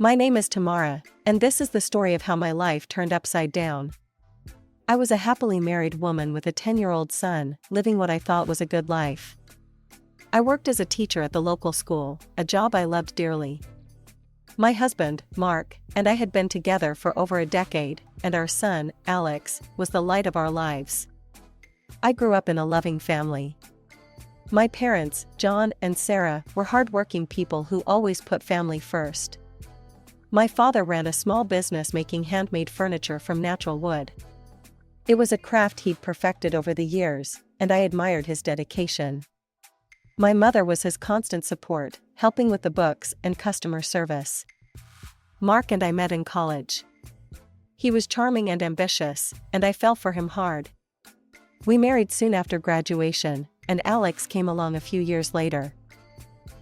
My name is Tamara, and this is the story of how my life turned upside down. I was a happily married woman with a 10-year-old son, living what I thought was a good life. I worked as a teacher at the local school, a job I loved dearly. My husband, Mark, and I had been together for over a decade, and our son, Alex, was the light of our lives. I grew up in a loving family. My parents, John and Sarah, were hardworking people who always put family first. My father ran a small business making handmade furniture from natural wood. It was a craft he'd perfected over the years, and I admired his dedication. My mother was his constant support, helping with the books and customer service. Mark and I met in college. He was charming and ambitious, and I fell for him hard. We married soon after graduation, and Alex came along a few years later.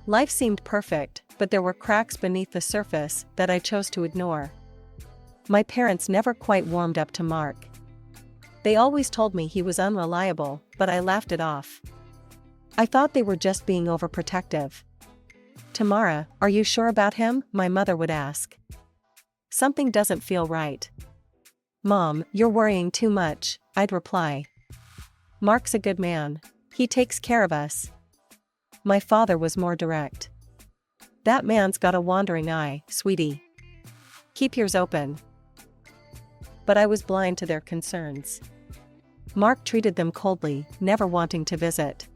Life seemed perfect, but there were cracks beneath the surface that I chose to ignore. My parents never quite warmed up to Mark. They always told me he was unreliable, but I laughed it off. I thought they were just being overprotective. "Tamara, are you sure about him?" my mother would ask. "Something doesn't feel right." "Mom, you're worrying too much," I'd reply. "Mark's a good man. He takes care of us." My father was more direct. "That man's got a wandering eye, sweetie. Keep yours open." But I was blind to their concerns. Mark treated them coldly, never wanting to visit.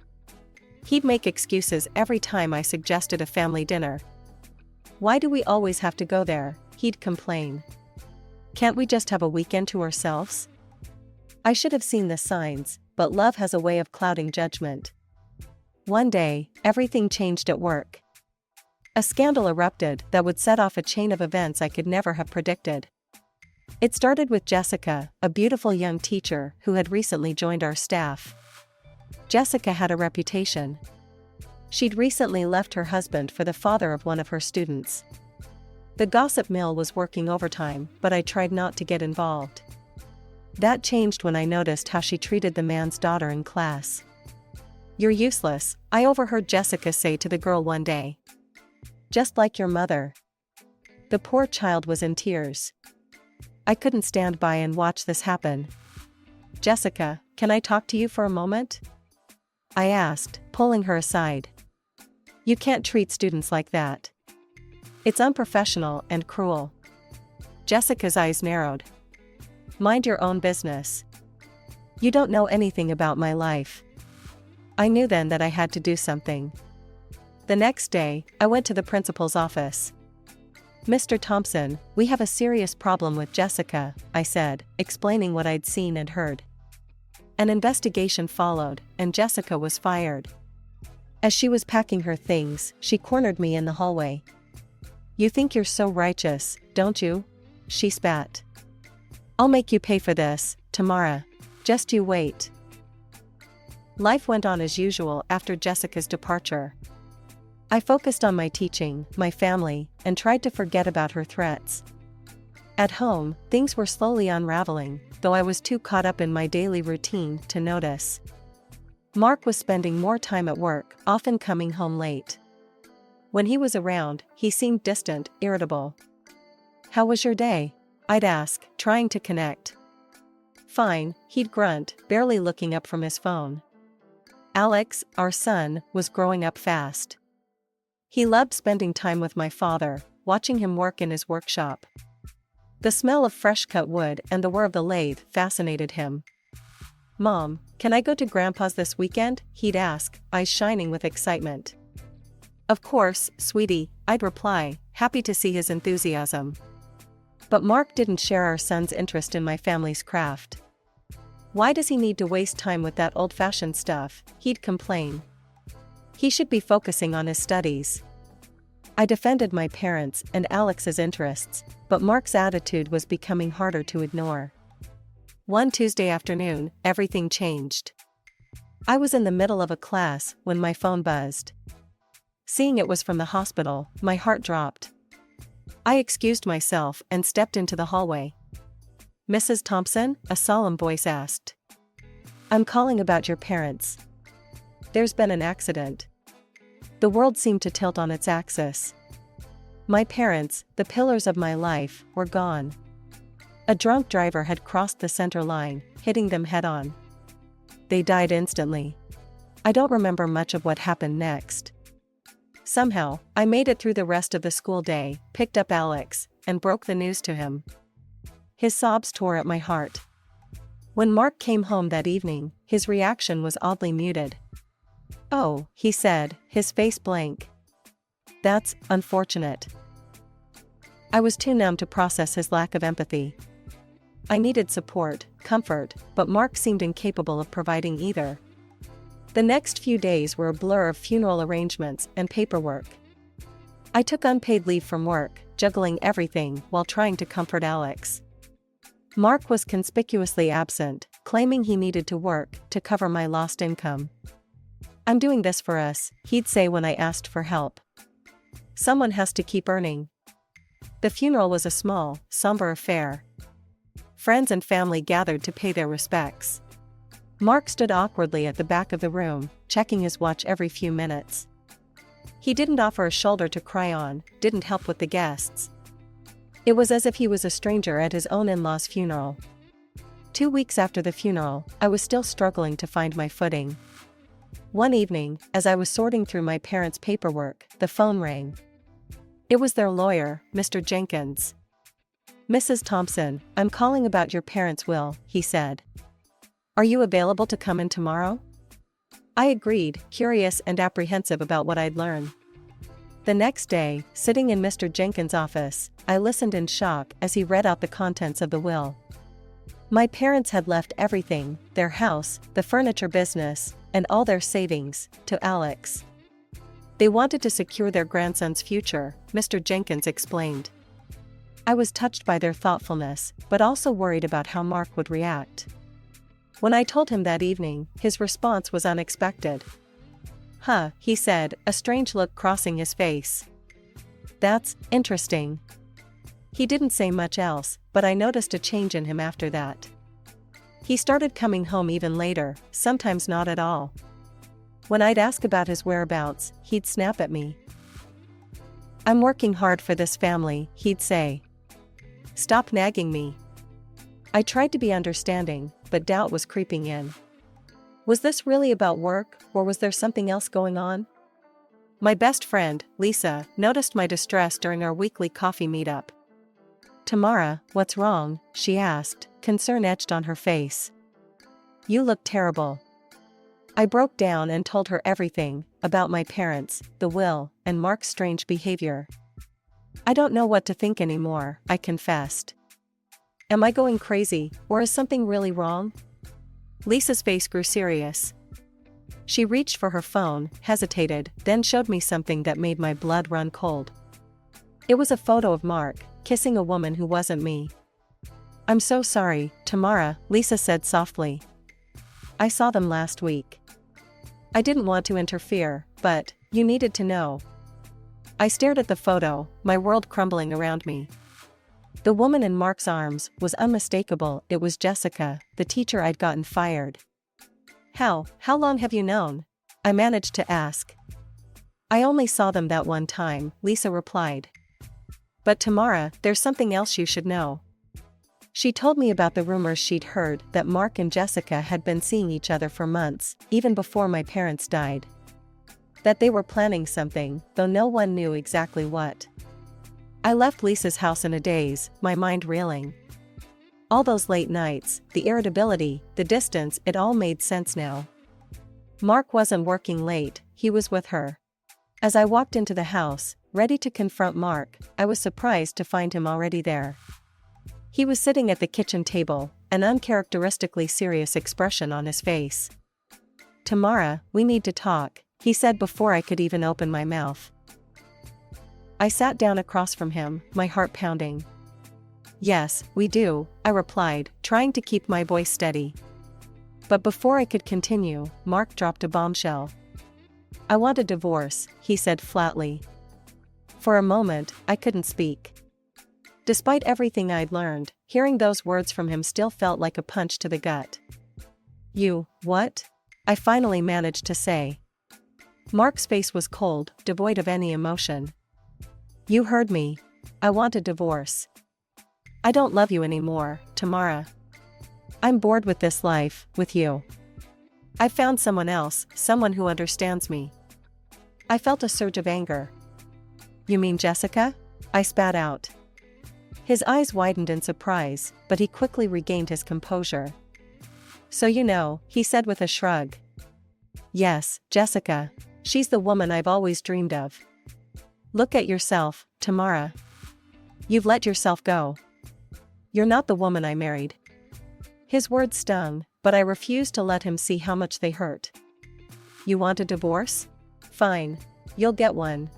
He'd make excuses every time I suggested a family dinner. "Why do we always have to go there?" he'd complain. "Can't we just have a weekend to ourselves?" I should have seen the signs, but love has a way of clouding judgment. One day, everything changed at work. A scandal erupted that would set off a chain of events I could never have predicted. It started with Jessica, a beautiful young teacher who had recently joined our staff. Jessica had a reputation. She'd recently left her husband for the father of one of her students. The gossip mill was working overtime, but I tried not to get involved. That changed when I noticed how she treated the man's daughter in class. "You're useless," I overheard Jessica say to the girl one day. "Just like your mother." The poor child was in tears. I couldn't stand by and watch this happen. "Jessica, can I talk to you for a moment?" I asked, pulling her aside. "You can't treat students like that. It's unprofessional and cruel." Jessica's eyes narrowed. "Mind your own business. You don't know anything about my life." I knew then that I had to do something. The next day, I went to the principal's office. "Mr. Thompson, we have a serious problem with Jessica," I said, explaining what I'd seen and heard. An investigation followed, and Jessica was fired. As she was packing her things, she cornered me in the hallway. "You think you're so righteous, don't you?" she spat. "I'll make you pay for this, Tamara. Just you wait." Life went on as usual after Jessica's departure. I focused on my teaching, my family, and tried to forget about her threats. At home, things were slowly unraveling, though I was too caught up in my daily routine to notice. Mark was spending more time at work, often coming home late. When he was around, he seemed distant, irritable. "How was your day?" I'd ask, trying to connect. "Fine," he'd grunt, barely looking up from his phone. Alex, our son, was growing up fast. He loved spending time with my father, watching him work in his workshop. The smell of fresh-cut wood and the whir of the lathe fascinated him. "Mom, can I go to Grandpa's this weekend?" he'd ask, eyes shining with excitement. "Of course, sweetie," I'd reply, happy to see his enthusiasm. But Mark didn't share our son's interest in my family's craft. "Why does he need to waste time with that old-fashioned stuff?" he'd complain. "He should be focusing on his studies." I defended my parents' and Alex's interests, but Mark's attitude was becoming harder to ignore. One Tuesday afternoon, everything changed. I was in the middle of a class when my phone buzzed. Seeing it was from the hospital, my heart dropped. I excused myself and stepped into the hallway. "Mrs. Thompson?" a solemn voice asked. "I'm calling about your parents. There's been an accident." The world seemed to tilt on its axis. My parents, the pillars of my life, were gone. A drunk driver had crossed the center line, hitting them head-on. They died instantly. I don't remember much of what happened next. Somehow, I made it through the rest of the school day, picked up Alex, and broke the news to him. His sobs tore at my heart. When Mark came home that evening, his reaction was oddly muted. "Oh," he said, his face blank. "That's unfortunate." I was too numb to process his lack of empathy. I needed support, comfort, but Mark seemed incapable of providing either. The next few days were a blur of funeral arrangements and paperwork. I took unpaid leave from work, juggling everything while trying to comfort Alex. Mark was conspicuously absent, claiming he needed to work to cover my lost income. "I'm doing this for us," he'd say when I asked for help. "Someone has to keep earning." The funeral was a small, somber affair. Friends and family gathered to pay their respects. Mark stood awkwardly at the back of the room, checking his watch every few minutes. He didn't offer a shoulder to cry on, didn't help with the guests. It was as if he was a stranger at his own in-laws' funeral. 2 weeks after the funeral, I was still struggling to find my footing. One evening, as I was sorting through my parents' paperwork, the phone rang. It was their lawyer, Mr. Jenkins. "Mrs. Thompson, I'm calling about your parents' will," he said. "Are you available to come in tomorrow?" I agreed, curious and apprehensive about what I'd learn. The next day, sitting in Mr. Jenkins' office, I listened in shock as he read out the contents of the will. My parents had left everything, their house, the furniture business, and all their savings, to Alex. They wanted to secure their grandson's future, Mr. Jenkins explained. I was touched by their thoughtfulness, but also worried about how Mark would react. When I told him that evening, his response was unexpected. "Huh," he said, a strange look crossing his face. "That's interesting." He didn't say much else, but I noticed a change in him after that. He started coming home even later, sometimes not at all. When I'd ask about his whereabouts, he'd snap at me. "I'm working hard for this family," he'd say. "Stop nagging me." I tried to be understanding, but doubt was creeping in. Was this really about work, or was there something else going on? My best friend, Lisa, noticed my distress during our weekly coffee meetup. "Tamara, what's wrong?" she asked, concern etched on her face. "You look terrible." I broke down and told her everything, about my parents, the will, and Mark's strange behavior. "I don't know what to think anymore," I confessed. "Am I going crazy, or is something really wrong?" Lisa's face grew serious. She reached for her phone, hesitated, then showed me something that made my blood run cold. It was a photo of Mark, kissing a woman who wasn't me. "I'm so sorry, Tamara," Lisa said softly. "I saw them last week. I didn't want to interfere, but you needed to know." I stared at the photo, my world crumbling around me. The woman in Mark's arms was unmistakable. It was Jessica, the teacher I'd gotten fired. How long have you known?" I managed to ask. "I only saw them that one time," Lisa replied. "But Tamara, there's something else you should know." She told me about the rumors she'd heard that Mark and Jessica had been seeing each other for months, even before my parents died. That they were planning something, though no one knew exactly what. I left Lisa's house in a daze, my mind reeling. All those late nights, the irritability, the distance, it all made sense now. Mark wasn't working late, he was with her. As I walked into the house, ready to confront Mark, I was surprised to find him already there. He was sitting at the kitchen table, an uncharacteristically serious expression on his face. "Tamara, we need to talk," he said before I could even open my mouth. I sat down across from him, my heart pounding. "Yes, we do," I replied, trying to keep my voice steady. But before I could continue, Mark dropped a bombshell. "I want a divorce," he said flatly. For a moment, I couldn't speak. Despite everything I'd learned, hearing those words from him still felt like a punch to the gut. "You, what?" I finally managed to say. Mark's face was cold, devoid of any emotion. You heard me. I want a divorce. I don't love you anymore, Tamara. I'm bored with this life, with you. I found someone else, someone who understands me. I felt a surge of anger. You mean Jessica? I spat out. His eyes widened in surprise, but he quickly regained his composure. So you know, he said with a shrug. Yes, Jessica. She's the woman I've always dreamed of. Look at yourself, Tamara. You've let yourself go. You're not the woman I married. His words stung, but I refused to let him see how much they hurt. You want a divorce? Fine. You'll get one.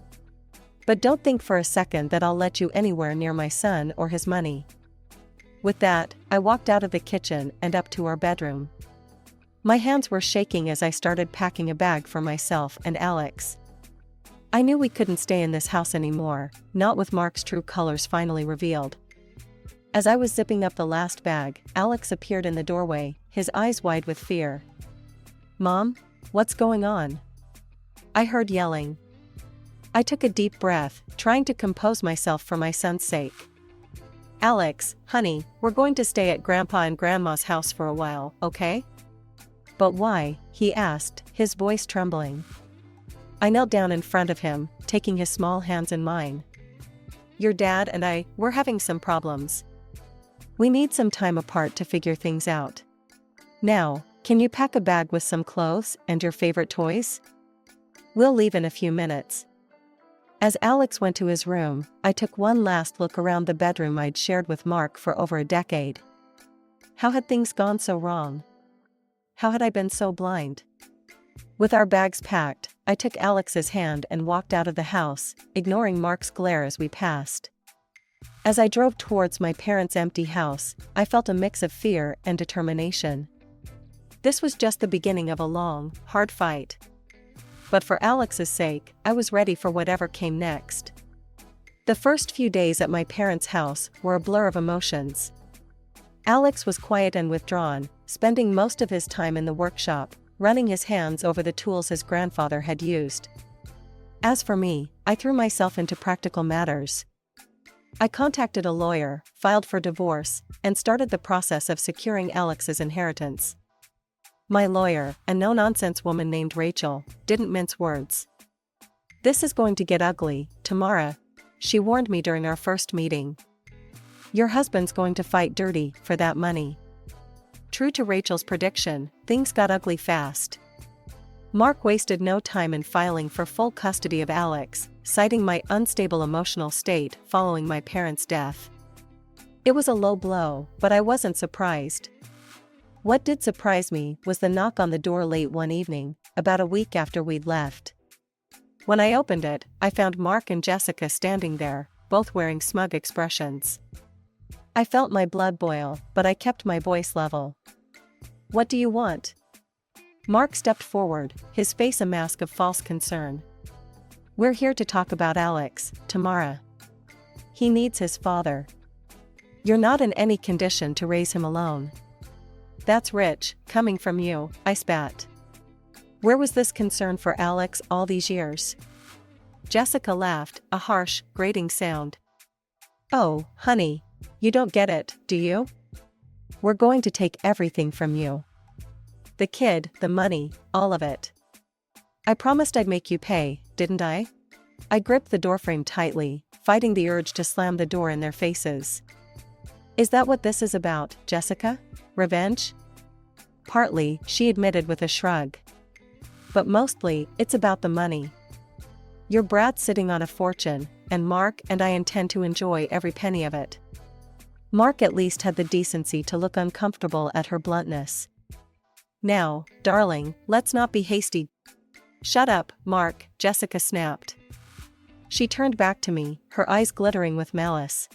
But don't think for a second that I'll let you anywhere near my son or his money. With that, I walked out of the kitchen and up to our bedroom. My hands were shaking as I started packing a bag for myself and Alex. I knew we couldn't stay in this house anymore, not with Mark's true colors finally revealed. As I was zipping up the last bag, Alex appeared in the doorway, his eyes wide with fear. Mom? What's going on? I heard yelling. I took a deep breath, trying to compose myself for my son's sake. Alex, honey, we're going to stay at Grandpa and Grandma's house for a while, okay? But why? He asked, his voice trembling. I knelt down in front of him, taking his small hands in mine. Your dad and we're having some problems. We need some time apart to figure things out. Now, can you pack a bag with some clothes and your favorite toys? We'll leave in a few minutes. As Alex went to his room, I took one last look around the bedroom I'd shared with Mark for over a decade. How had things gone so wrong? How had I been so blind? With our bags packed, I took Alex's hand and walked out of the house, ignoring Mark's glare as we passed. As I drove towards my parents' empty house, I felt a mix of fear and determination. This was just the beginning of a long, hard fight. But for Alex's sake, I was ready for whatever came next. The first few days at my parents' house were a blur of emotions. Alex was quiet and withdrawn, spending most of his time in the workshop, running his hands over the tools his grandfather had used. As for me, I threw myself into practical matters. I contacted a lawyer, filed for divorce, and started the process of securing Alex's inheritance. My lawyer, a no-nonsense woman named Rachel, didn't mince words. This is going to get ugly, Tamara, she warned me during our first meeting. Your husband's going to fight dirty for that money. True to Rachel's prediction, things got ugly fast. Mark wasted no time in filing for full custody of Alex, citing my unstable emotional state following my parents' death. It was a low blow, but I wasn't surprised. What did surprise me was the knock on the door late one evening, about a week after we'd left. When I opened it, I found Mark and Jessica standing there, both wearing smug expressions. I felt my blood boil, but I kept my voice level. What do you want? Mark stepped forward, his face a mask of false concern. We're here to talk about Alex, Tamara. He needs his father. You're not in any condition to raise him alone. That's rich, coming from you, I spat. Where was this concern for Alex all these years? Jessica laughed, a harsh, grating sound. Oh, honey, you don't get it, do you? We're going to take everything from you. The kid, the money, all of it. I promised I'd make you pay, didn't I? I gripped the doorframe tightly, fighting the urge to slam the door in their faces. Is that what this is about, Jessica? Revenge? Partly, she admitted with a shrug. But mostly, it's about the money. Your Brat's sitting on a fortune, and Mark and I intend to enjoy every penny of it. Mark at least had the decency to look uncomfortable at her bluntness. Now, darling, let's not be hasty. Shut up, Mark, Jessica snapped. She turned back to me, her eyes glittering with malice.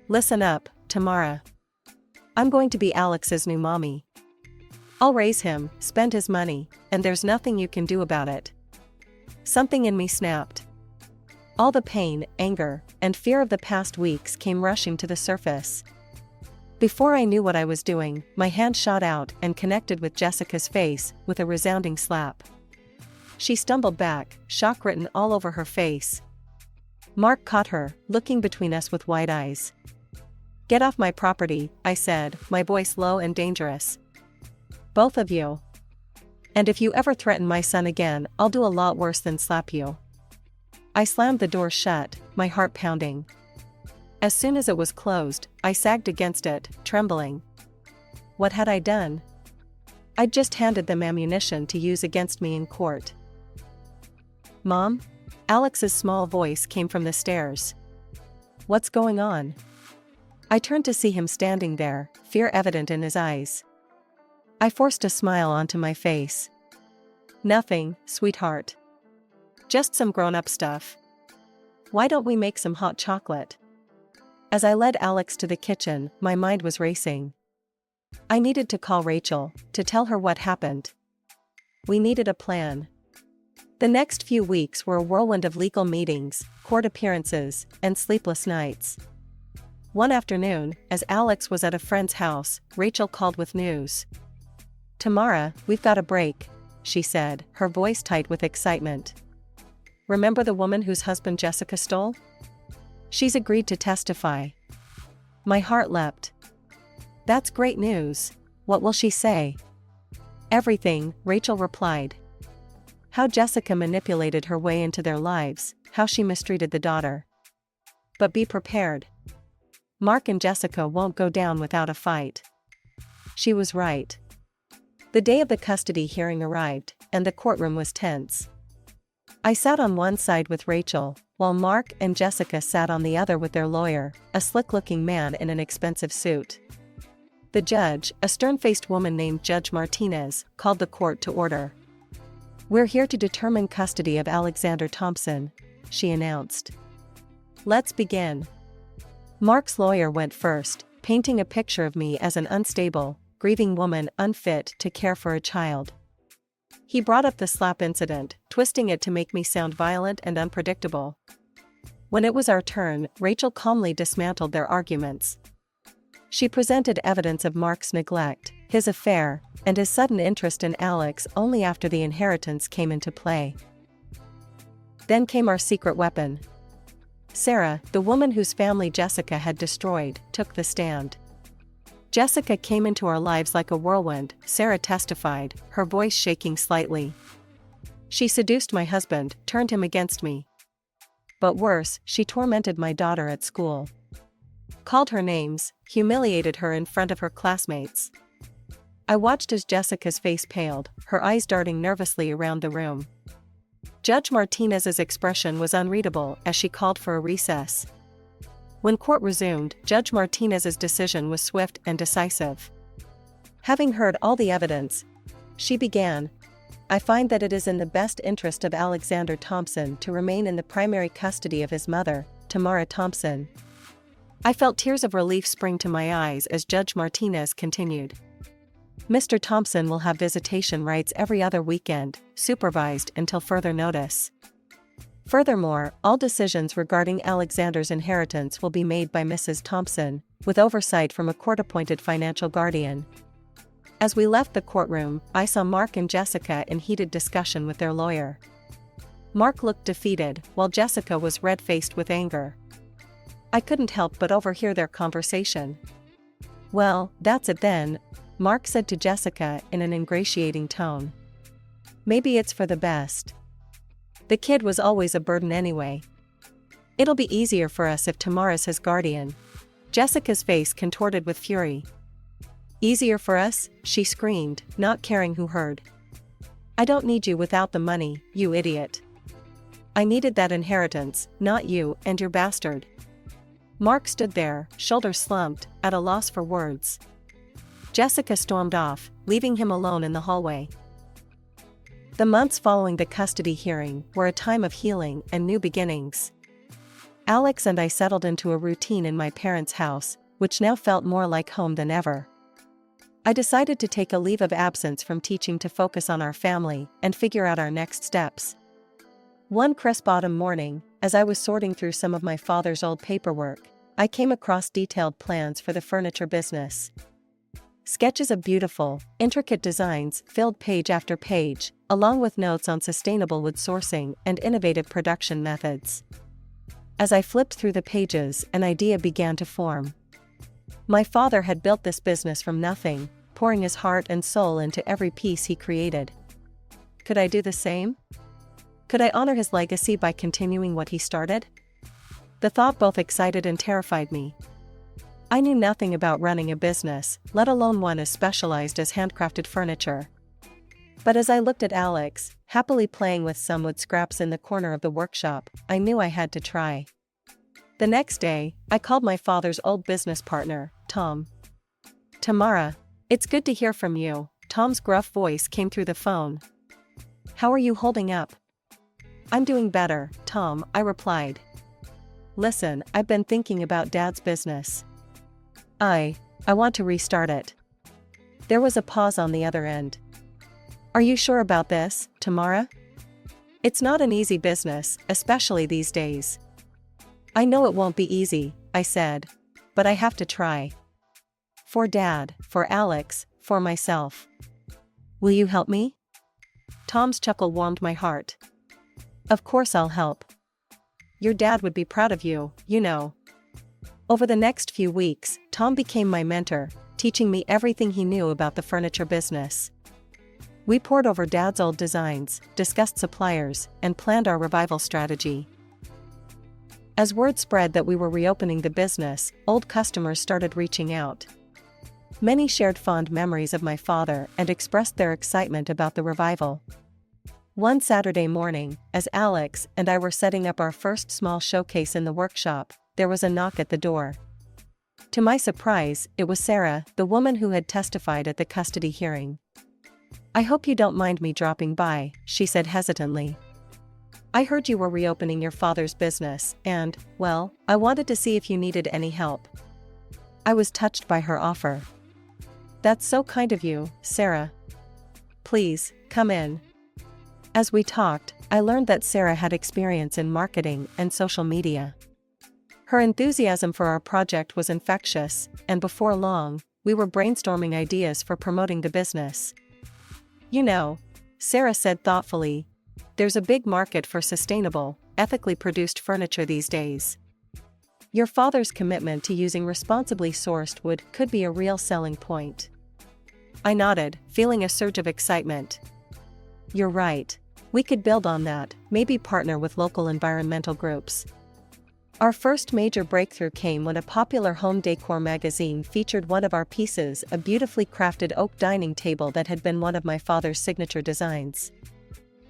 Listen up, Tamara. I'm going to be Alex's new mommy. I'll raise him, spend his money, and there's nothing you can do about it. Something in me snapped. All the pain, anger, and fear of the past weeks came rushing to the surface. Before I knew what I was doing, my hand shot out and connected with Jessica's face with a resounding slap. She stumbled back, shock written all over her face. Mark caught her, looking between us with wide eyes. "Get off my property," I said, my voice low and dangerous. "Both of you. And if you ever threaten my son again, I'll do a lot worse than slap you." I slammed the door shut, my heart pounding. As soon as it was closed, I sagged against it, trembling. What had I done? I'd just handed them ammunition to use against me in court. "Mom?" Alex's small voice came from the stairs. "What's going on?" I turned to see him standing there, fear evident in his eyes. I forced a smile onto my face. "Nothing, sweetheart. Just some grown-up stuff. Why don't we make some hot chocolate?" As I led Alex to the kitchen, my mind was racing. I needed to call Rachel, to tell her what happened. We needed a plan. The next few weeks were a whirlwind of legal meetings, court appearances, and sleepless nights. One afternoon, as Alex was at a friend's house, Rachel called with news. "Tamara, we've got a break," she said, her voice tight with excitement. "Remember the woman whose husband Jessica stole? She's agreed to testify." My heart leapt. "That's great news. What will she say?" "Everything," Rachel replied. "How Jessica manipulated her way into their lives, how she mistreated the daughter. But be prepared. Mark and Jessica won't go down without a fight." She was right. The day of the custody hearing arrived, and the courtroom was tense. I sat on one side with Rachel, while Mark and Jessica sat on the other with their lawyer, a slick-looking man in an expensive suit. The judge, a stern-faced woman named Judge Martinez, called the court to order. "We're here to determine custody of Alexander Thompson," she announced. "Let's begin." Mark's lawyer went first, painting a picture of me as an unstable, grieving woman unfit to care for a child. He brought up the slap incident, twisting it to make me sound violent and unpredictable. When it was our turn, Rachel calmly dismantled their arguments. She presented evidence of Mark's neglect, his affair, and his sudden interest in Alex only after the inheritance came into play. Then came our secret weapon. Sarah, the woman whose family Jessica had destroyed, took the stand. "Jessica came into our lives like a whirlwind," Sarah testified, her voice shaking slightly. "She seduced my husband, turned him against me. But worse, she tormented my daughter at school. Called her names, humiliated her in front of her classmates." I watched as Jessica's face paled, her eyes darting nervously around the room. Judge Martinez's expression was unreadable as she called for a recess. When court resumed, Judge Martinez's decision was swift and decisive. Having heard all the evidence, she began, "I find that it is in the best interest of Alexander Thompson to remain in the primary custody of his mother, Tamara Thompson." I felt tears of relief spring to my eyes as Judge Martinez continued. "Mr. Thompson will have visitation rights every other weekend, supervised until further notice. Furthermore, all decisions regarding Alexander's inheritance will be made by Mrs. Thompson, with oversight from a court-appointed financial guardian." As we left the courtroom, I saw Mark and Jessica in heated discussion with their lawyer. Mark looked defeated, while Jessica was red-faced with anger. I couldn't help but overhear their conversation. "Well, that's it then," Mark said to Jessica in an ingratiating tone. "Maybe it's for the best. The kid was always a burden anyway. It'll be easier for us if Tamara's his guardian." Jessica's face contorted with fury. "Easier for us?" she screamed, not caring who heard. "I don't need you without the money, you idiot. I needed that inheritance, not you and your bastard." Mark stood there, shoulders slumped, at a loss for words. Jessica stormed off, leaving him alone in the hallway. The months following the custody hearing were a time of healing and new beginnings. Alex and I settled into a routine in my parents' house, which now felt more like home than ever. I decided to take a leave of absence from teaching to focus on our family and figure out our next steps. One crisp autumn morning, as I was sorting through some of my father's old paperwork, I came across detailed plans for the furniture business. Sketches of beautiful, intricate designs filled page after page, along with notes on sustainable wood sourcing and innovative production methods. As I flipped through the pages, an idea began to form. My father had built this business from nothing, pouring his heart and soul into every piece he created. Could I do the same? Could I honor his legacy by continuing what he started? The thought both excited and terrified me. I knew nothing about running a business, let alone one as specialized as handcrafted furniture. But as I looked at Alex, happily playing with some wood scraps in the corner of the workshop, I knew I had to try. The next day, I called my father's old business partner, Tom. "Tamara, it's good to hear from you," Tom's gruff voice came through the phone. "How are you holding up?" "I'm doing better, Tom," I replied. "Listen, I've been thinking about Dad's business. I want to restart it." There was a pause on the other end. "Are you sure about this, Tamara? It's not an easy business, especially these days." "I know it won't be easy," I said. "But I have to try. For Dad, for Alex, for myself. Will you help me?" Tom's chuckle warmed my heart. "Of course I'll help. Your dad would be proud of you, you know." Over the next few weeks, Tom became my mentor, teaching me everything he knew about the furniture business. We pored over Dad's old designs, discussed suppliers, and planned our revival strategy. As word spread that we were reopening the business, old customers started reaching out. Many shared fond memories of my father and expressed their excitement about the revival. One Saturday morning, as Alex and I were setting up our first small showcase in the workshop, there was a knock at the door. To my surprise, it was Sarah, the woman who had testified at the custody hearing. "I hope you don't mind me dropping by," she said hesitantly. "I heard you were reopening your father's business, and, well, I wanted to see if you needed any help." I was touched by her offer. "That's so kind of you, Sarah. Please, come in." As we talked, I learned that Sarah had experience in marketing and social media. Her enthusiasm for our project was infectious, and before long, we were brainstorming ideas for promoting the business. "You know," Sarah said thoughtfully, "there's a big market for sustainable, ethically produced furniture these days. Your father's commitment to using responsibly sourced wood could be a real selling point." I nodded, feeling a surge of excitement. "You're right. We could build on that, maybe partner with local environmental groups." Our first major breakthrough came when a popular home decor magazine featured one of our pieces, a beautifully crafted oak dining table that had been one of my father's signature designs.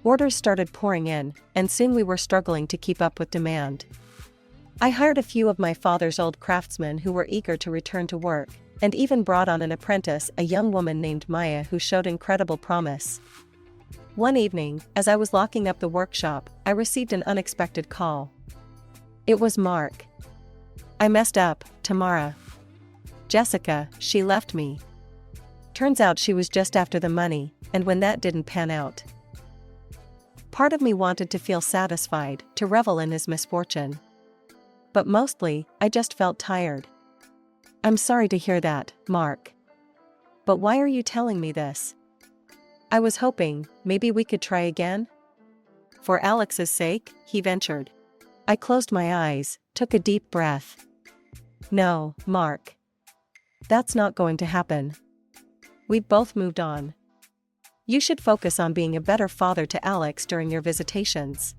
Orders started pouring in, and soon we were struggling to keep up with demand. I hired a few of my father's old craftsmen who were eager to return to work, and even brought on an apprentice, a young woman named Maya who showed incredible promise. One evening, as I was locking up the workshop, I received an unexpected call. It was Mark. "I messed up, Tamara. Jessica, she left me. Turns out she was just after the money, and when that didn't pan out." Part of me wanted to feel satisfied, to revel in his misfortune. But mostly, I just felt tired. "I'm sorry to hear that, Mark. But why are you telling me this?" "I was hoping, maybe we could try again?" "For Alex's sake," he ventured. I closed my eyes, took a deep breath. "No, Mark. That's not going to happen. We've both moved on. You should focus on being a better father to Alex during your visitations."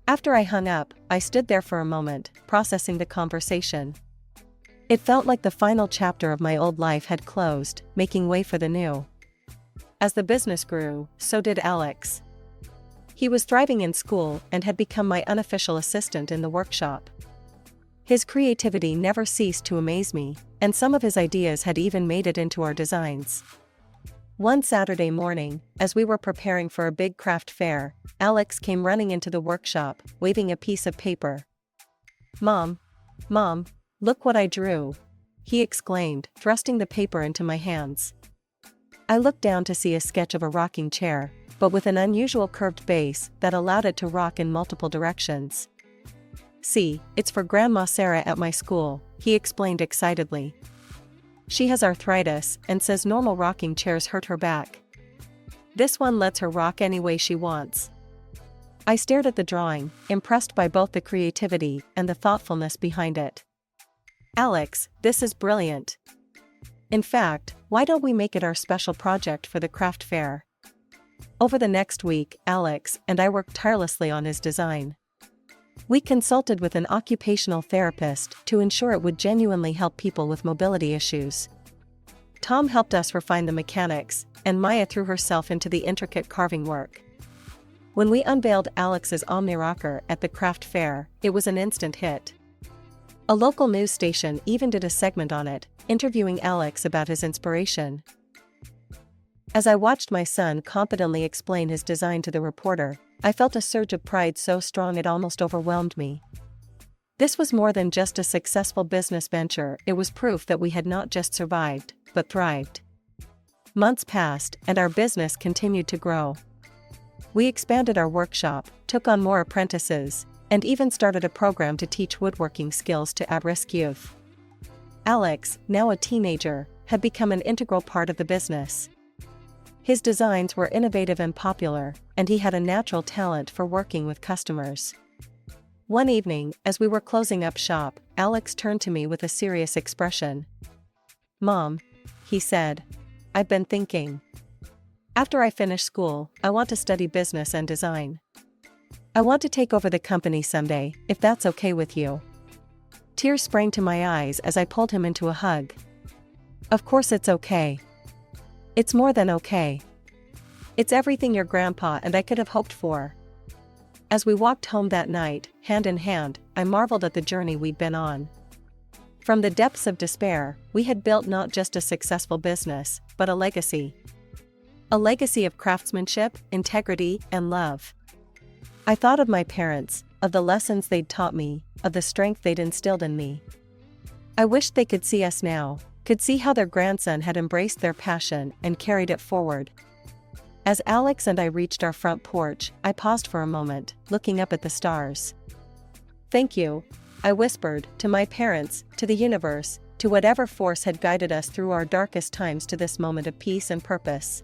After I hung up, I stood there for a moment, processing the conversation. It felt like the final chapter of my old life had closed, making way for the new. As the business grew, so did Alex. He was thriving in school and had become my unofficial assistant in the workshop. His creativity never ceased to amaze me, and some of his ideas had even made it into our designs. One Saturday morning, as we were preparing for a big craft fair, Alex came running into the workshop, waving a piece of paper. Mom, look what I drew," he exclaimed, thrusting the paper into my hands. I looked down to see a sketch of a rocking chair, but with an unusual curved base that allowed it to rock in multiple directions. "See, it's for Grandma Sarah at my school," he explained excitedly. "She has arthritis and says normal rocking chairs hurt her back. This one lets her rock any way she wants." I stared at the drawing, impressed by both the creativity and the thoughtfulness behind it. "Alex, this is brilliant. In fact, why don't we make it our special project for the craft fair?" Over the next week, Alex and I worked tirelessly on his design. We consulted with an occupational therapist to ensure it would genuinely help people with mobility issues. Tom helped us refine the mechanics, and Maya threw herself into the intricate carving work. When we unveiled Alex's Omni Rocker at the craft fair, it was an instant hit. A local news station even did a segment on it, interviewing Alex about his inspiration. As I watched my son confidently explain his design to the reporter, I felt a surge of pride so strong it almost overwhelmed me. This was more than just a successful business venture, it was proof that we had not just survived, but thrived. Months passed, and our business continued to grow. We expanded our workshop, took on more apprentices, and even started a program to teach woodworking skills to at-risk youth. Alex, now a teenager, had become an integral part of the business. His designs were innovative and popular, and he had a natural talent for working with customers. One evening, as we were closing up shop, Alex turned to me with a serious expression. "Mom," he said, "I've been thinking. After I finish school, I want to study business and design. I want to take over the company someday, if that's okay with you." Tears sprang to my eyes as I pulled him into a hug. "Of course it's okay. It's more than okay. It's everything your grandpa and I could have hoped for." As we walked home that night, hand in hand, I marveled at the journey we'd been on. From the depths of despair, we had built not just a successful business, but a legacy. A legacy of craftsmanship, integrity, and love. I thought of my parents, of the lessons they'd taught me, of the strength they'd instilled in me. I wished they could see us now, could see how their grandson had embraced their passion and carried it forward. As Alex and I reached our front porch, I paused for a moment, looking up at the stars. "Thank you," I whispered, to my parents, to the universe, to whatever force had guided us through our darkest times to this moment of peace and purpose.